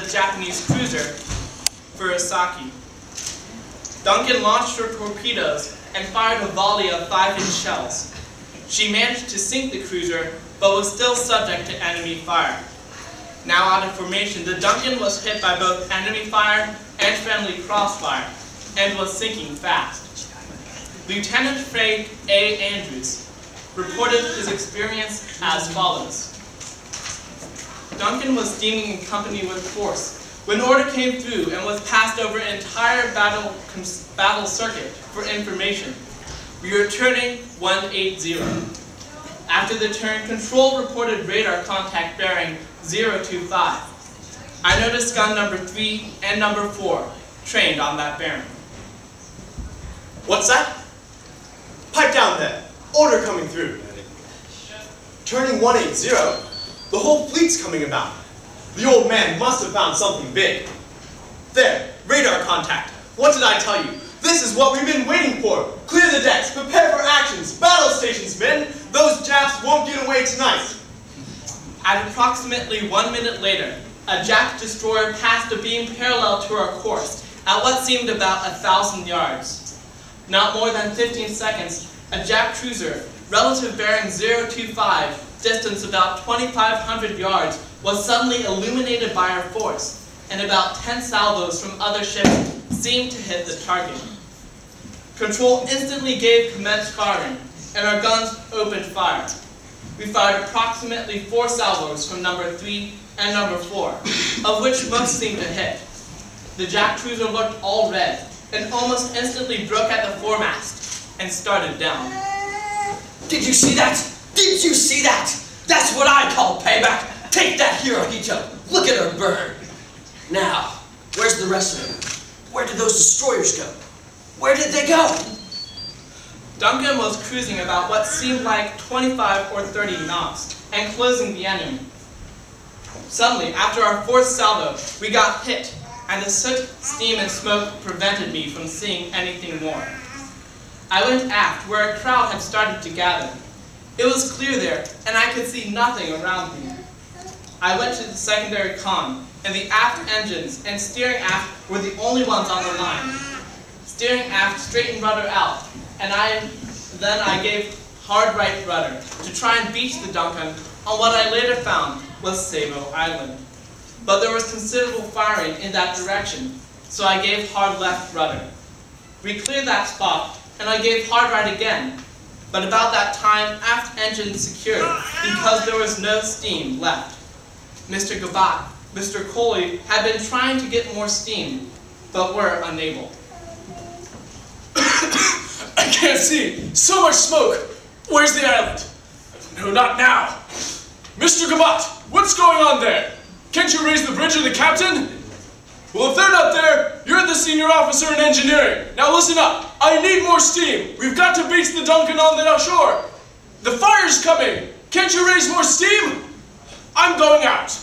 the Japanese cruiser, Furusaki. Duncan launched her torpedoes and fired a volley of 5-inch shells. She managed to sink the cruiser, but was still subject to enemy fire. Now out of formation, the Duncan was hit by both enemy fire and friendly crossfire, and was sinking fast. Lieutenant Frank A. Andrews reported his experience as follows. Duncan was steaming in company with force when order came through and was passed over an entire battle circuit for information. We were turning 180. After the turn, control reported radar contact bearing 025. I noticed gun number 3 and number 4 trained on that bearing. What's that? Pipe down there. Order coming through. Turning 180. The whole fleet's coming about. The old man must have found something big. There, radar contact. What did I tell you? This is what we've been waiting for. Clear the decks, prepare for actions. Battle stations, men. Those Japs won't get away tonight. At approximately 1 minute later, a Jap destroyer passed a beam parallel to our course at what seemed about 1,000 yards. Not more than 15 seconds, a Jap cruiser, relative bearing 025, distance about 2,500 yards, was suddenly illuminated by our force, and about 10 salvos from other ships seemed to hit the target. Control instantly gave commence firing, and our guns opened fire. We fired approximately 4 salvos from number 3 and number 4, of which most seemed to hit. The Jap cruiser looked all red, and almost instantly broke at the foremast, and started down. Did you see that? Did you see that? That's what I call payback. Take that, Hirohito. Look at her burn. Now, where's the rest of them? Where did those destroyers go? Where did they go? Duncan was cruising about what seemed like 25 or 30 knots, and closing the enemy. Suddenly, after our 4th salvo, we got hit, and the soot, steam, and smoke prevented me from seeing anything more. I went aft, where a crowd had started to gather. It was clear there, and I could see nothing around me. I went to the secondary con, and the aft engines and steering aft were the only ones on the line. Steering aft straightened rudder out, and then I gave hard right rudder to try and beach the Duncan on what I later found was Savo Island. But there was considerable firing in that direction, so I gave hard left rudder. We cleared that spot, and I gave hard right again, but about that time, aft engine secured because there was no steam left. Mr. Gabat, Mr. Coley had been trying to get more steam, but were unable. I can't see. So much smoke. Where's the island? No, not now. Mr. Gabat, what's going on there? Can't you raise the bridge of the captain? Well, if they're not there, you're the senior officer in engineering. Now listen up. I need more steam. We've got to beach the Duncan on the shore. The fire's coming. Can't you raise more steam? I'm going out.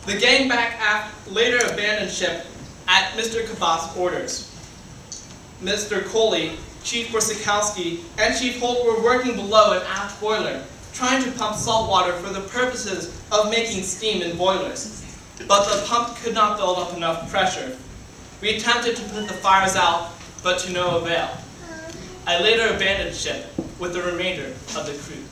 The gang back aft later abandoned ship at Mr. Kabat's orders. Mr. Coley, Chief Borsikowski, and Chief Holt were working below an aft boiler, trying to pump salt water for the purposes of making steam in boilers. But the pump could not build up enough pressure. We attempted to put the fires out, but to no avail. I later abandoned ship with the remainder of the crew.